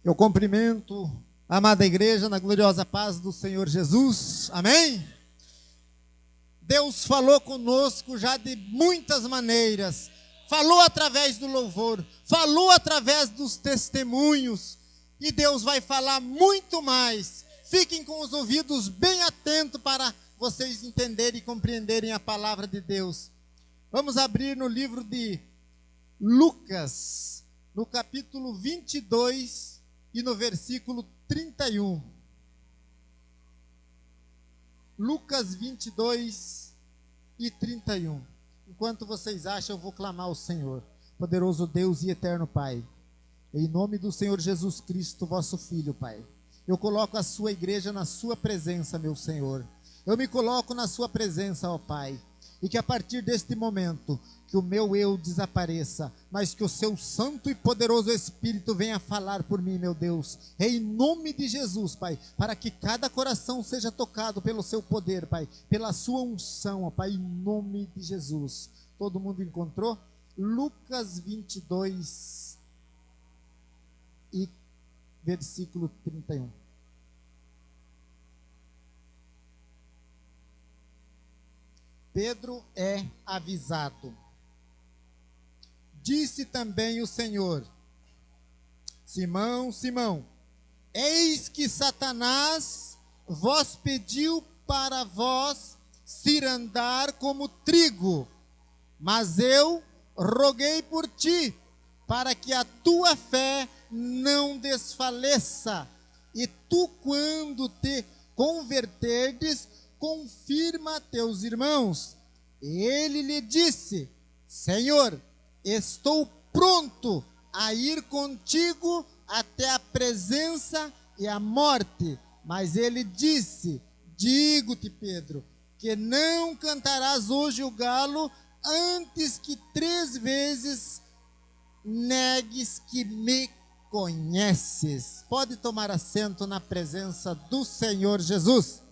Eu cumprimento a amada igreja na gloriosa paz do Senhor Jesus. Amém? Deus falou conosco já de muitas maneiras. Falou através do louvor, falou através dos testemunhos. E Deus vai falar muito mais. Fiquem com os ouvidos bem atentos para vocês entenderem e compreenderem a palavra de Deus. Vamos abrir no livro de Lucas, no capítulo 22 e no versículo 31. Lucas 22 e 31. Enquanto vocês acham, eu vou clamar ao Senhor. Poderoso Deus e eterno Pai, em nome do Senhor Jesus Cristo, vosso Filho, Pai, eu coloco a sua igreja na sua presença, meu Senhor. Eu me coloco na sua presença, ó Pai, e que a partir deste momento, que o meu eu desapareça, mas que o seu santo e poderoso Espírito venha falar por mim, meu Deus, em nome de Jesus, Pai, para que cada coração seja tocado pelo seu poder, Pai, pela sua unção, ó Pai, em nome de Jesus. Todo mundo encontrou? Lucas 22 e versículo 31. Pedro é avisado. Disse também o Senhor: Simão, Simão, eis que Satanás vos pediu para vós cirandar como trigo, mas eu roguei por ti, para que a tua fé não desfaleça, e tu, quando te converterdes, confirma teus irmãos. Ele lhe disse: Senhor, estou pronto a ir contigo até a presença e a morte. Mas ele disse: digo-te, Pedro, que não cantarás hoje o galo antes que 3 vezes negues que me conheces. Pode tomar assento na presença do Senhor Jesus.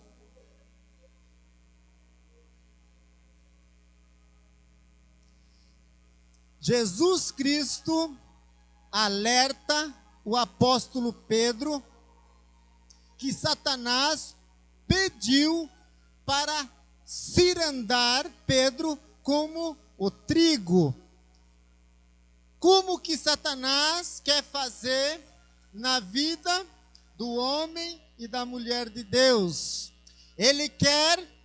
Jesus Cristo alerta o apóstolo Pedro que Satanás pediu para cirandar Pedro como o trigo. Como que Satanás quer fazer na vida do homem e da mulher de Deus? Ele quer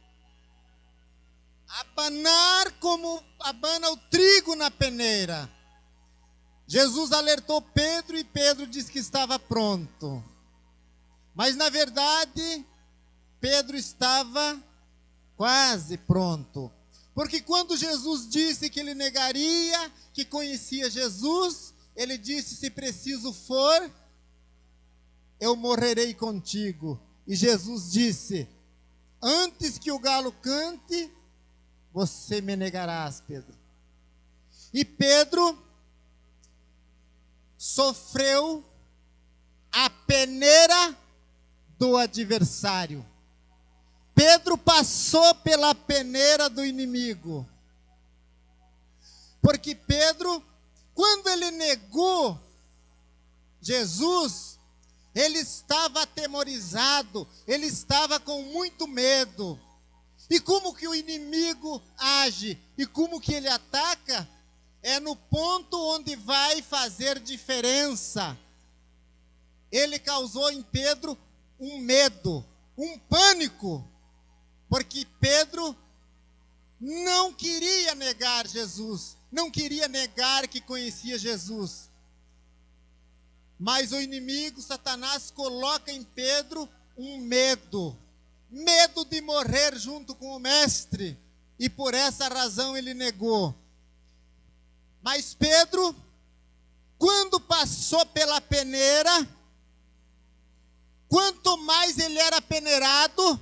abanar como abana o trigo na peneira. Jesus alertou Pedro e Pedro disse que estava pronto. Mas na verdade, Pedro estava quase pronto. Porque quando Jesus disse que ele negaria, que conhecia Jesus, ele disse: se preciso for, eu morrerei contigo. E Jesus disse: antes que o galo cante, você me negarás, Pedro. E Pedro sofreu a peneira do adversário. Pedro passou pela peneira do inimigo. Porque Pedro, quando ele negou Jesus, ele estava atemorizado, ele estava com muito medo. E como que o inimigo age e como que ele ataca? É no ponto onde vai fazer diferença. Ele causou em Pedro um medo, um pânico, porque Pedro não queria negar Jesus, não queria negar que conhecia Jesus. Mas o inimigo, Satanás, coloca em Pedro um medo de morrer junto com o mestre, e por essa razão ele negou. Mas Pedro, quando passou pela peneira, quanto mais ele era peneirado,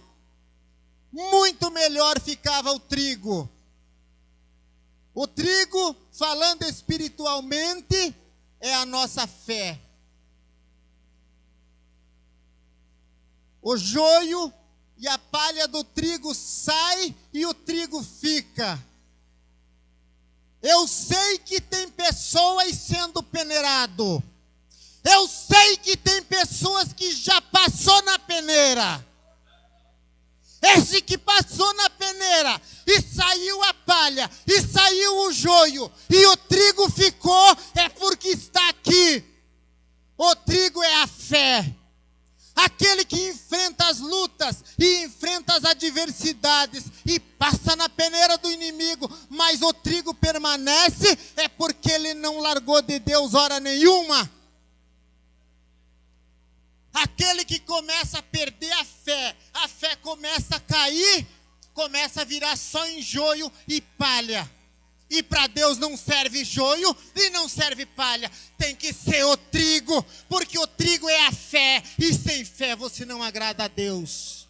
muito melhor ficava o trigo. O trigo, falando espiritualmente, é a nossa fé. O joio e a palha do trigo sai e o trigo fica. Eu sei que tem pessoas sendo peneirado. Eu sei que tem pessoas que já passou na peneira. Esse que passou na peneira e saiu a palha, e saiu o joio, e o trigo ficou, é porque está aqui. O trigo é a fé. Aquele que enfrenta as lutas e enfrenta as adversidades e passa na peneira do inimigo, mas o trigo permanece, é porque ele não largou de Deus hora nenhuma. Aquele que começa a perder a fé começa a cair, começa a virar só em joio e palha. E para Deus não serve joio e não serve palha, tem que ser o trigo, porque o trigo é a fé, e sem fé você não agrada a Deus.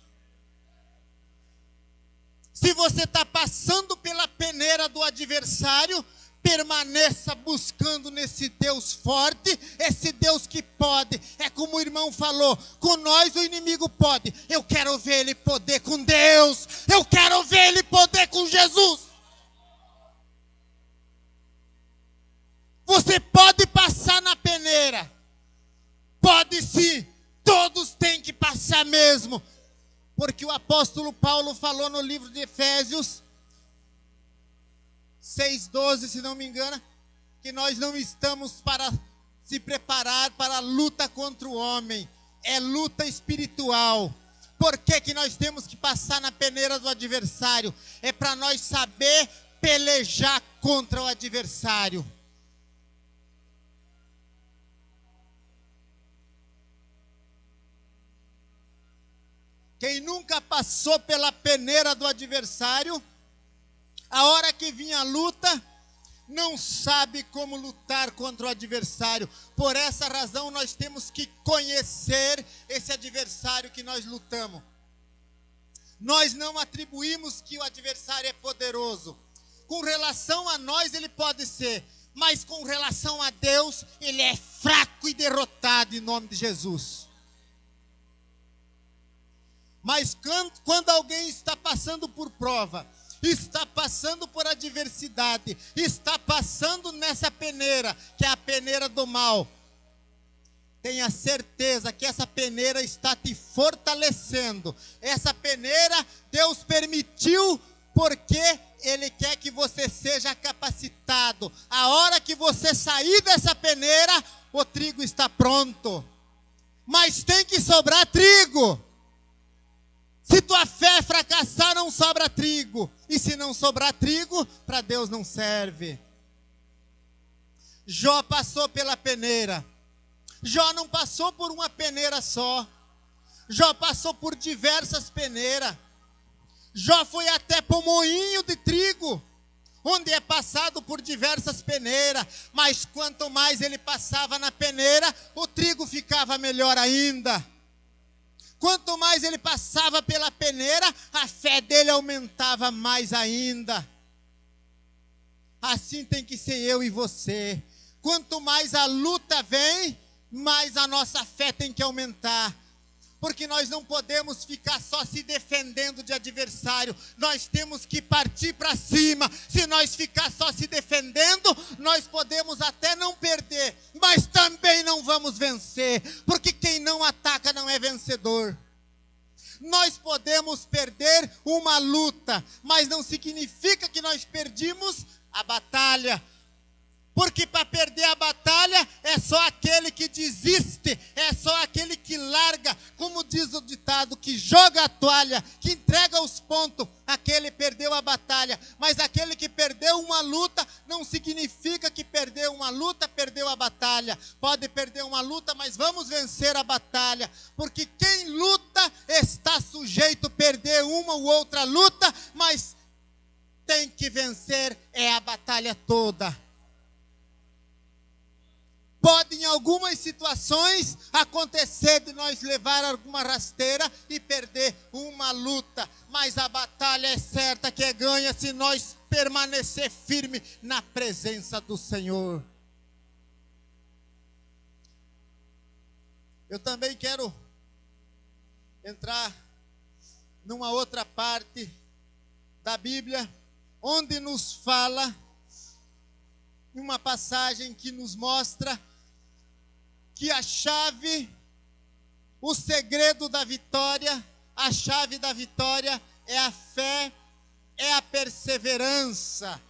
Se você está passando pela peneira do adversário, permaneça buscando nesse Deus forte, esse Deus que pode. É como o irmão falou, com nós o inimigo pode. Eu quero ver ele poder com Deus, eu quero ver ele poder com Jesus. Você pode passar na peneira, pode sim, todos têm que passar mesmo, porque o apóstolo Paulo falou no livro de Efésios 6:12, se não me engano, que nós não estamos para se preparar para a luta contra o homem, é luta espiritual. Por que nós temos que passar na peneira do adversário? É para nós saber pelejar contra o adversário. Quem nunca passou pela peneira do adversário, a hora que vinha a luta, não sabe como lutar contra o adversário. Por essa razão, nós temos que conhecer esse adversário que nós lutamos. Nós não atribuímos que o adversário é poderoso. Com relação a nós, ele pode ser, mas com relação a Deus, ele é fraco e derrotado em nome de Jesus. Mas quando alguém está passando por prova, está passando por adversidade, está passando nessa peneira, que é a peneira do mal, tenha certeza que essa peneira está te fortalecendo. Essa peneira Deus permitiu porque Ele quer que você seja capacitado. A hora que você sair dessa peneira, o trigo está pronto. Mas tem que sobrar trigo. Se tua fé fracassar, não sobra trigo. E se não sobrar trigo, para Deus não serve. Jó passou pela peneira. Jó não passou por uma peneira só. Jó passou por diversas peneiras. Jó foi até para o moinho de trigo, onde é passado por diversas peneiras. Mas quanto mais ele passava na peneira, o trigo ficava melhor ainda. Quanto mais ele passava pela peneira, a fé dele aumentava mais ainda. Assim tem que ser eu e você. Quanto mais a luta vem, mais a nossa fé tem que aumentar. Porque nós não podemos ficar só se defendendo de adversário. Nós temos que partir para cima. Se nós ficar só se defendendo, nós podemos até não perder, mas também não vamos vencer. Porque quem não ataca não é vencedor. Nós podemos perder uma luta, mas não significa que nós perdemos a batalha. Porque para perder a batalha é só aquele que desiste, é só aquele que larga, como diz o ditado, que joga a toalha, que entrega os pontos, aquele perdeu a batalha. Mas aquele que perdeu uma luta, não significa que perdeu uma luta, perdeu a batalha. Pode perder uma luta, mas vamos vencer a batalha. Porque quem luta está sujeito a perder uma ou outra luta, mas tem que vencer a batalha toda. Pode em algumas situações acontecer de nós levar alguma rasteira e perder uma luta, mas a batalha é certa que é ganha se nós permanecer firme na presença do Senhor. Eu também quero entrar numa outra parte da Bíblia, onde nos fala uma passagem que nos mostra que a chave, o segredo da vitória, a chave da vitória é a fé, é a perseverança.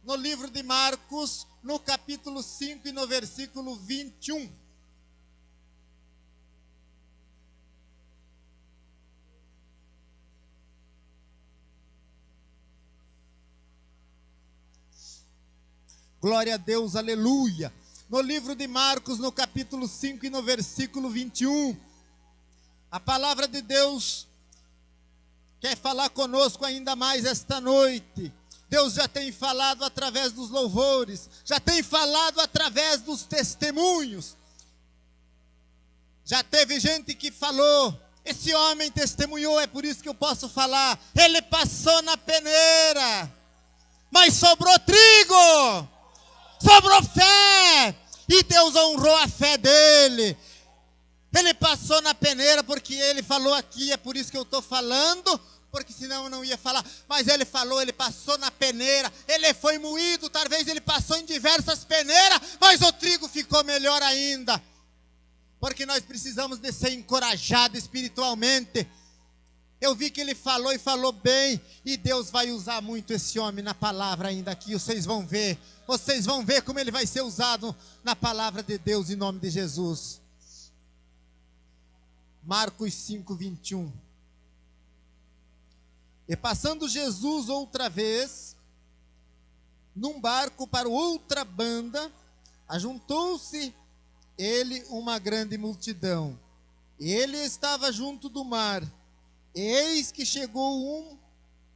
No livro de Marcos, no capítulo 5 e no versículo 21. Glória a Deus, aleluia. No livro de Marcos, no capítulo 5 e no versículo 21, a palavra de Deus quer falar conosco ainda mais esta noite. Deus já tem falado através dos louvores, já tem falado através dos testemunhos. Já teve gente que falou, esse homem testemunhou, é por isso que eu posso falar. Ele passou na peneira, mas sobrou trigo, sobrou fé, e Deus honrou a fé dele. Ele passou na peneira porque ele falou aqui, é por isso que eu estou falando, porque senão eu não ia falar, mas ele falou, ele passou na peneira, ele foi moído, talvez ele passou em diversas peneiras, mas o trigo ficou melhor ainda, porque nós precisamos de ser encorajados espiritualmente. Eu vi que ele falou e falou bem, e Deus vai usar muito esse homem na palavra ainda aqui, vocês vão ver como ele vai ser usado na palavra de Deus em nome de Jesus. Marcos 5, 21. E passando Jesus outra vez, num barco para outra banda, ajuntou-se ele uma grande multidão. Ele estava junto do mar. Eis que chegou um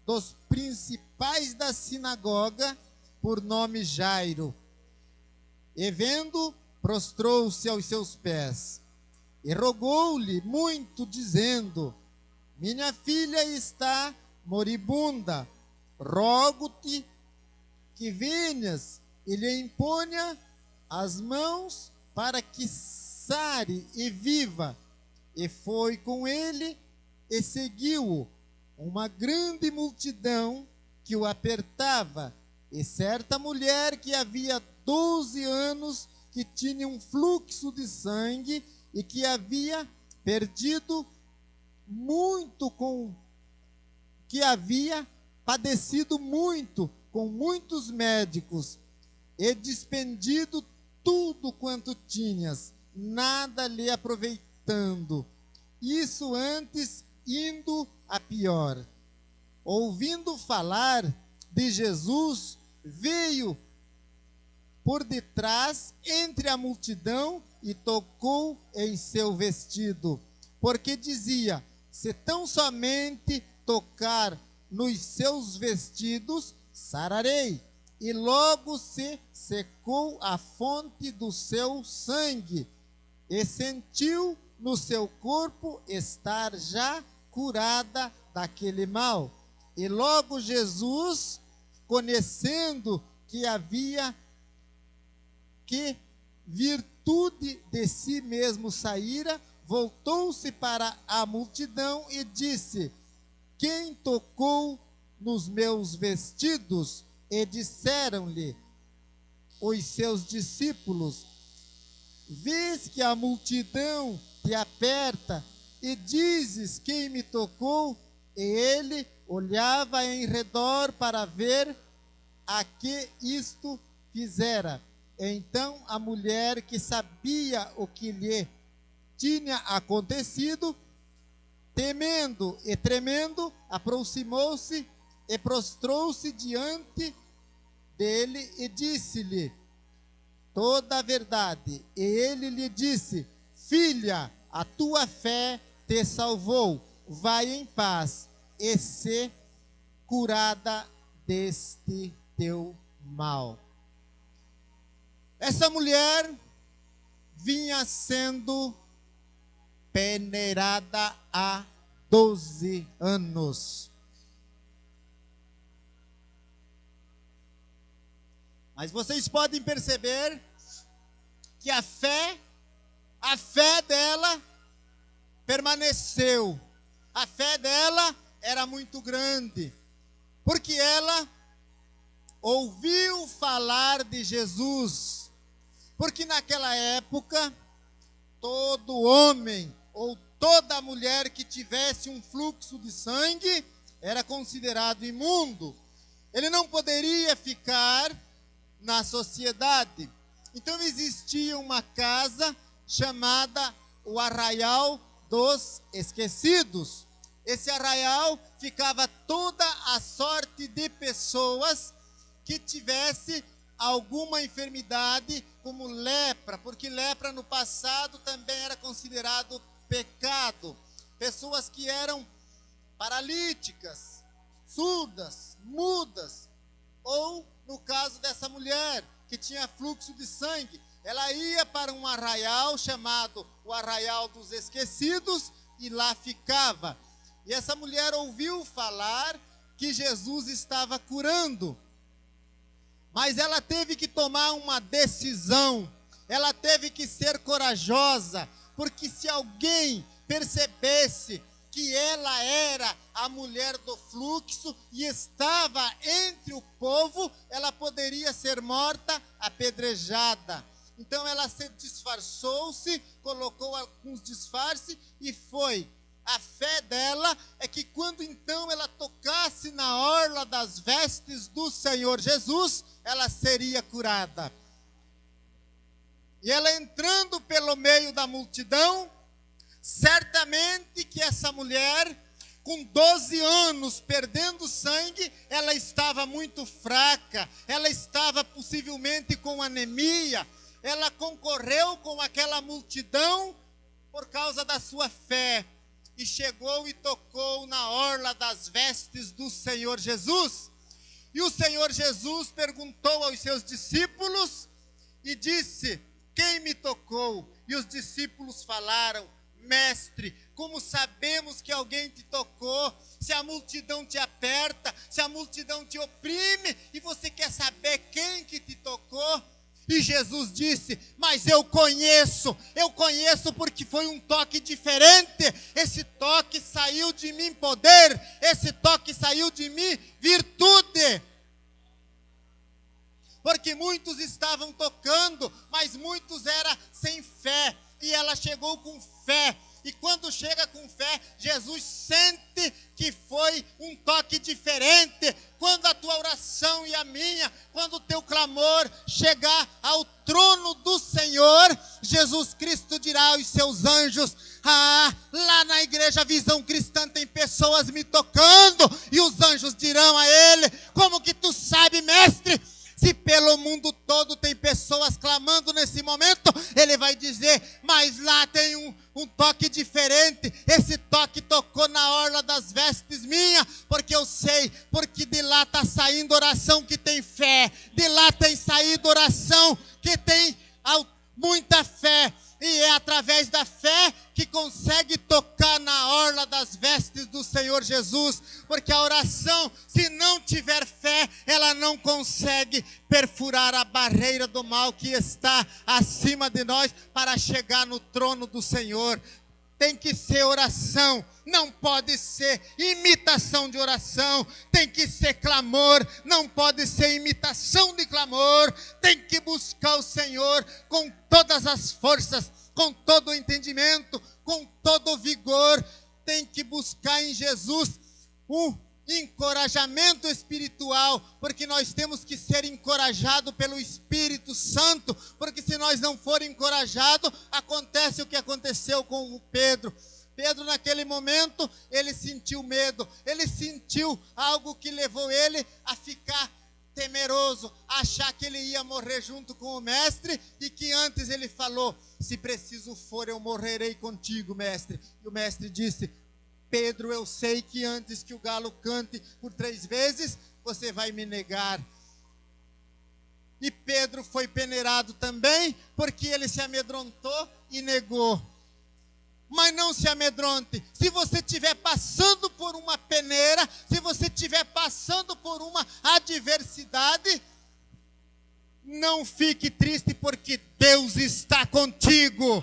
dos principais da sinagoga, por nome Jairo. E vendo, prostrou-se aos seus pés. E rogou-lhe muito, dizendo: minha filha está moribunda, rogo-te que venhas e lhe imponha as mãos para que sare e viva. E foi com ele e seguiu-o uma grande multidão que o apertava, e certa mulher que havia 12 anos, que tinha um fluxo de sangue e que havia perdido muito que havia padecido muito com muitos médicos e despendido tudo quanto tinhas, nada lhe aproveitando. Isso antes indo a pior. Ouvindo falar de Jesus, veio por detrás entre a multidão e tocou em seu vestido, porque dizia: se tão somente tocar nos seus vestidos, sararei. E logo se secou a fonte do seu sangue, e sentiu no seu corpo estar já curada daquele mal. E logo Jesus, conhecendo que havia que virtude de si mesmo saíra, voltou-se para a multidão e disse: quem tocou nos meus vestidos? E disseram-lhe os seus discípulos: vês que a multidão te aperta e dizes: quem me tocou? E ele olhava em redor para ver a que isto fizera. Então a mulher, que sabia o que lhe tinha acontecido, temendo e tremendo, aproximou-se e prostrou-se diante dele e disse-lhe toda a verdade. E ele lhe disse: filha, a tua fé te salvou, vai em paz e se curada deste teu mal. Essa mulher vinha sendo peneirada há 12 anos. Mas vocês podem perceber que a fé dela permaneceu. A fé dela era muito grande, porque ela ouviu falar de Jesus. Porque naquela época, todo homem ou toda mulher que tivesse um fluxo de sangue era considerado imundo. Ele não poderia ficar na sociedade. Então existia uma casa chamada o Arraial dos Esquecidos. Esse arraial ficava toda a sorte de pessoas que tivesse alguma enfermidade, como lepra, porque lepra no passado também era considerado pecado. Pessoas que eram paralíticas, surdas, mudas, ou no caso dessa mulher que tinha fluxo de sangue, ela ia para um arraial chamado o Arraial dos Esquecidos e lá ficava. E essa mulher ouviu falar que Jesus estava curando, mas ela teve que tomar uma decisão, ela teve que ser corajosa, porque se alguém percebesse que ela era a mulher do fluxo e estava entre o povo, ela poderia ser morta, apedrejada. Então ela se disfarçou-se, colocou alguns disfarces e foi. A fé dela é que quando então ela tocasse na orla das vestes do Senhor Jesus, ela seria curada. E ela entrando pelo meio da multidão, certamente que essa mulher, com 12 anos perdendo sangue, ela estava muito fraca, ela estava possivelmente com anemia, ela concorreu com aquela multidão por causa da sua fé, e chegou e tocou na orla das vestes do Senhor Jesus. E o Senhor Jesus perguntou aos seus discípulos e disse: quem me tocou? E os discípulos falaram: mestre, como sabemos que alguém te tocou? Se a multidão te aperta, se a multidão te oprime, e você quer saber quem que te tocou? E Jesus disse: mas eu conheço porque foi um toque diferente. Esse toque saiu de mim poder, esse toque saiu de mim virtude. Porque muitos estavam tocando, mas muitos eram sem fé. E ela chegou com fé. E quando chega com fé, Jesus sente que foi um toque diferente. Quando a tua oração e a minha, quando o teu clamor chegar ao trono do Senhor, Jesus Cristo dirá aos seus anjos: ah, lá na igreja Visão Cristã tem pessoas me tocando. E os anjos dirão a ele: como que tu sabe, mestre? Se pelo mundo todo tem pessoas clamando nesse momento, ele vai dizer: mas lá tem um toque diferente. Esse toque tocou na orla das vestes minha, porque eu sei, porque de lá está saindo oração que tem fé, de lá tem saído oração que tem muita fé. E é através da fé que consegue tocar na orla das vestes do Senhor Jesus. Porque a oração, se não tiver fé, ela não consegue perfurar a barreira do mal que está acima de nós para chegar no trono do Senhor. Tem que ser oração, não pode ser imitação de oração. Tem que ser clamor, não pode ser imitação de clamor. Tem que buscar o Senhor com todas as forças, com todo o entendimento, com todo o vigor. Tem que buscar em Jesus um encorajamento espiritual, porque nós temos que ser encorajados pelo Espírito Santo, porque se nós não for encorajados, acontece o que aconteceu com o Pedro. Pedro naquele momento, ele sentiu medo, ele sentiu algo que levou ele a ficar temeroso, a achar que ele ia morrer junto com o mestre, e que antes ele falou: se preciso for, eu morrerei contigo, mestre. E o mestre disse: Pedro, eu sei que antes que o galo cante por 3 vezes, você vai me negar. E Pedro foi peneirado também, porque ele se amedrontou e negou. Mas não se amedronte. Se você estiver passando por uma peneira, se você estiver passando por uma adversidade, não fique triste, porque Deus está contigo.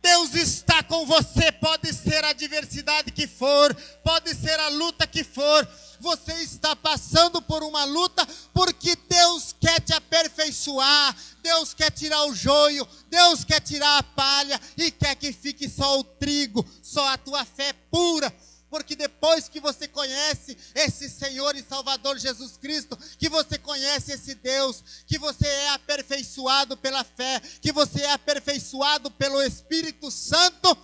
Deus está com você, pode ser a adversidade que for, pode ser a luta que for. você está passando por uma luta, porque Deus quer te aperfeiçoar, Deus quer tirar o joio, Deus quer tirar a palha, e quer que fique só o trigo, só a tua fé pura. Porque depois que você conhece esse Senhor e Salvador Jesus Cristo, que você conhece esse Deus, que você é aperfeiçoado pela fé, que você é aperfeiçoado pelo Espírito Santo,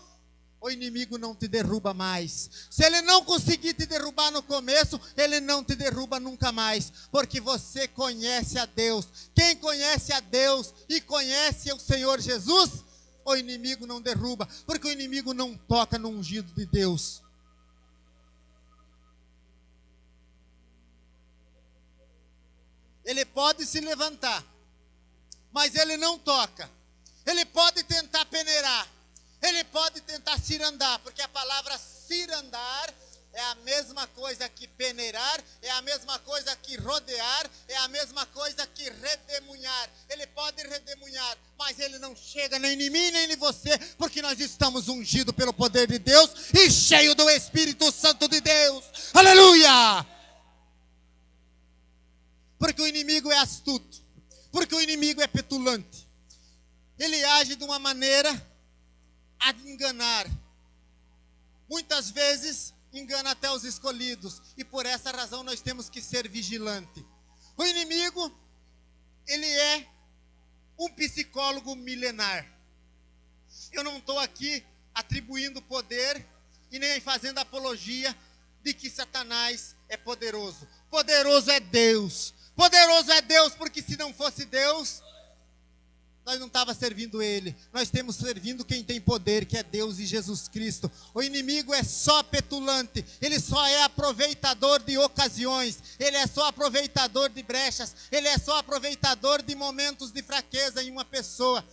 o inimigo não te derruba mais. Se ele não conseguir te derrubar no começo, ele não te derruba nunca mais, porque você conhece a Deus. Quem conhece a Deus e conhece o Senhor Jesus, o inimigo não derruba, porque o inimigo não toca no ungido de Deus. Ele pode se levantar, mas ele não toca. Ele pode tentar peneirar, ele pode tentar cirandar, porque a palavra cirandar é a mesma coisa que peneirar, é a mesma coisa que rodear, é a mesma coisa que redemoinhar. Ele pode redemoinhar, mas ele não chega nem em mim nem em você, porque nós estamos ungidos pelo poder de Deus e cheios do Espírito Santo de Deus. Aleluia! Porque o inimigo é astuto, porque o inimigo é petulante. Ele age de uma maneira a enganar. Muitas vezes engana até os escolhidos, e por essa razão nós temos que ser vigilantes. O inimigo, ele é um psicólogo milenar. Eu não estou aqui atribuindo poder e nem fazendo apologia de que Satanás é poderoso. Poderoso é Deus. Poderoso é Deus, porque se não fosse Deus, nós não estávamos servindo Ele. Nós temos servindo quem tem poder, que é Deus e Jesus Cristo. O inimigo é só petulante, ele só é aproveitador de ocasiões, ele é só aproveitador de brechas, ele é só aproveitador de momentos de fraqueza em uma pessoa.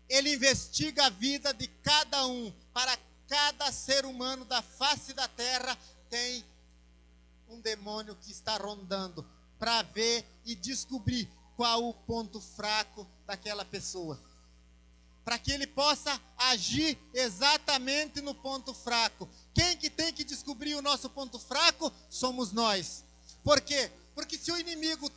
Ele investiga a vida de cada um. Para cada ser humano da face da terra tem um demônio que está rondando, para ver e descobrir qual o ponto fraco daquela pessoa, para que ele possa agir exatamente no ponto fraco. Quem que tem que descobrir o nosso ponto fraco? Somos nós. Por quê? Porque se o inimigo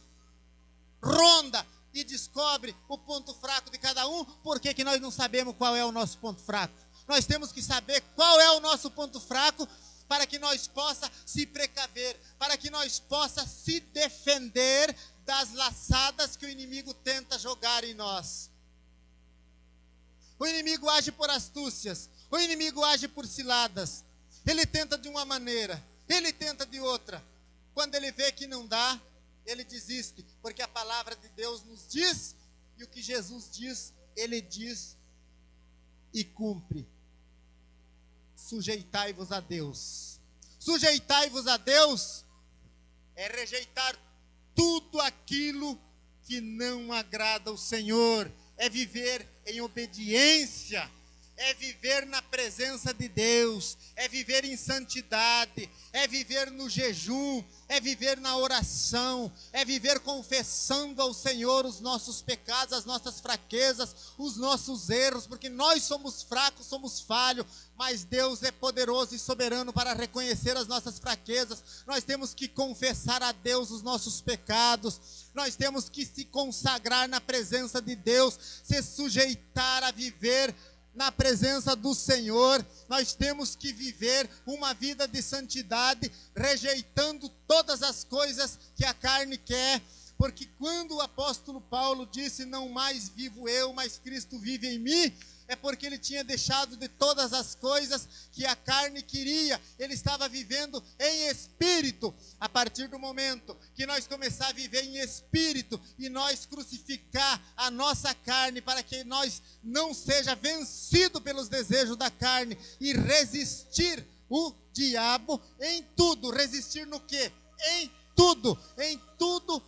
ronda e descobre o ponto fraco de cada um, por que nós não sabemos qual é o nosso ponto fraco? Nós temos que saber qual é o nosso ponto fraco, para que nós possa se precaver, para que nós possa se defender das laçadas que o inimigo tenta jogar em nós. O inimigo age por astúcias, o inimigo age por ciladas. Ele tenta de uma maneira, ele tenta de outra. Quando ele vê que não dá, ele desiste, porque a palavra de Deus nos diz, e o que Jesus diz, ele diz e cumpre. Sujeitai-vos a Deus. Sujeitai-vos a Deus é rejeitar tudo aquilo que não agrada ao Senhor, é viver em obediência, é viver na presença de Deus, é viver em santidade, é viver no jejum, é viver na oração, é viver confessando ao Senhor os nossos pecados, as nossas fraquezas, os nossos erros, porque nós somos fracos, somos falhos, mas Deus é poderoso e soberano para reconhecer as nossas fraquezas. Nós temos que confessar a Deus os nossos pecados, nós temos que se consagrar na presença de Deus, se sujeitar a viver na presença do Senhor. Nós temos que viver uma vida de santidade, rejeitando todas as coisas que a carne quer, porque quando o apóstolo Paulo disse, não mais vivo eu, mas Cristo vive em mim, é porque ele tinha deixado de todas as coisas que a carne queria, ele estava vivendo em espírito. A partir do momento que nós começar a viver em espírito e nós crucificar a nossa carne, para que nós não seja vencido pelos desejos da carne e resistir o diabo em tudo. Resistir no quê? Em tudo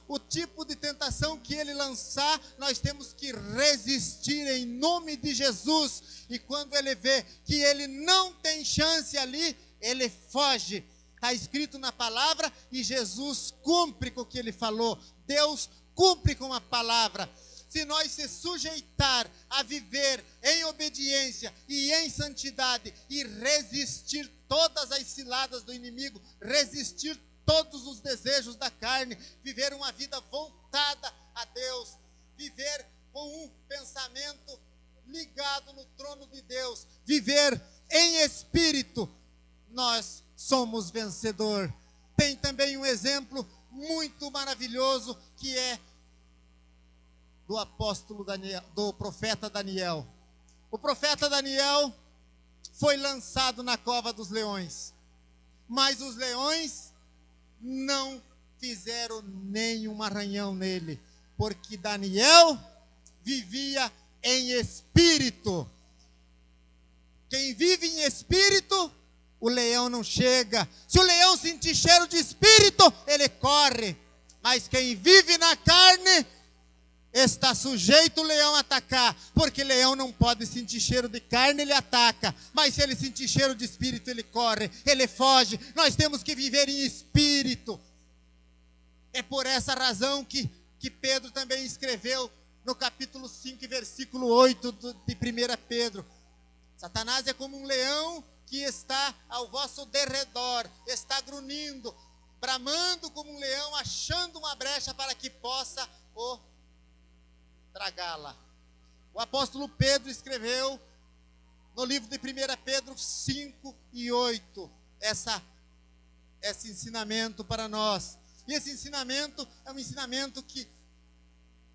o tipo de tentação que ele lançar, nós temos que resistir em nome de Jesus. E quando ele vê que ele não tem chance ali, ele foge. Está escrito na palavra, e Jesus cumpre com o que ele falou. Deus cumpre com a palavra. Se nós se sujeitar a viver em obediência e em santidade e resistir todas as ciladas do inimigo, resistir todos os desejos da carne, viver uma vida voltada a Deus, viver com um pensamento ligado no trono de Deus, viver em espírito, nós somos vencedor. Tem também um exemplo muito maravilhoso que é do apóstolo Daniel, do profeta Daniel. O profeta Daniel foi lançado na cova dos leões, mas os leões não fizeram nenhum arranhão nele, porque Daniel vivia em espírito. Quem vive em espírito, o leão não chega. Se o leão sentir cheiro de espírito, ele corre. Mas quem vive na carne, está sujeito o leão a atacar, porque leão não pode sentir cheiro de carne, ele ataca, mas se ele sentir cheiro de espírito, ele corre, ele foge. Nós temos que viver em espírito. É por essa razão que Pedro também escreveu no capítulo 5, versículo 8 de 1 Pedro: Satanás é como um leão que está ao vosso derredor, está grunhindo, bramando como um leão, achando uma brecha para que possa o tragá-la. O apóstolo Pedro escreveu no livro de 1 Pedro 5 e 8 esse ensinamento para nós. E esse ensinamento é um ensinamento que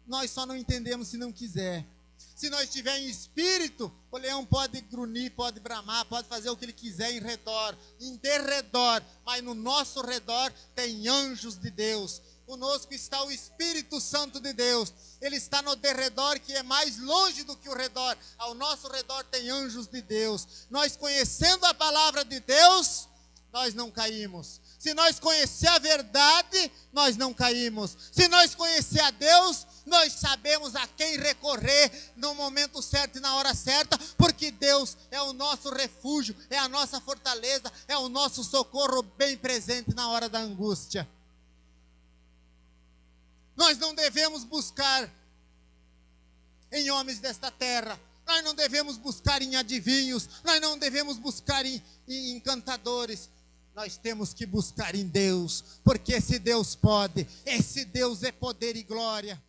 nós só não entendemos se não quiser. Se nós estiver em espírito, o leão pode grunhir, pode bramar, pode fazer o que ele quiser em derredor, mas no nosso redor tem anjos de Deus. Conosco está o Espírito Santo de Deus. Ele está no derredor, que é mais longe do que o redor. Ao nosso redor tem anjos de Deus. Nós, conhecendo a palavra de Deus, nós não caímos. Se nós conhecer a verdade, nós não caímos. Se nós conhecer a Deus, nós sabemos a quem recorrer no momento certo e na hora certa, porque Deus é o nosso refúgio, é a nossa fortaleza, é o nosso socorro bem presente na hora da angústia. Nós não devemos buscar em homens desta terra, nós não devemos buscar em adivinhos, nós não devemos buscar em encantadores. Nós temos que buscar em Deus, porque esse Deus pode, esse Deus é poder e glória.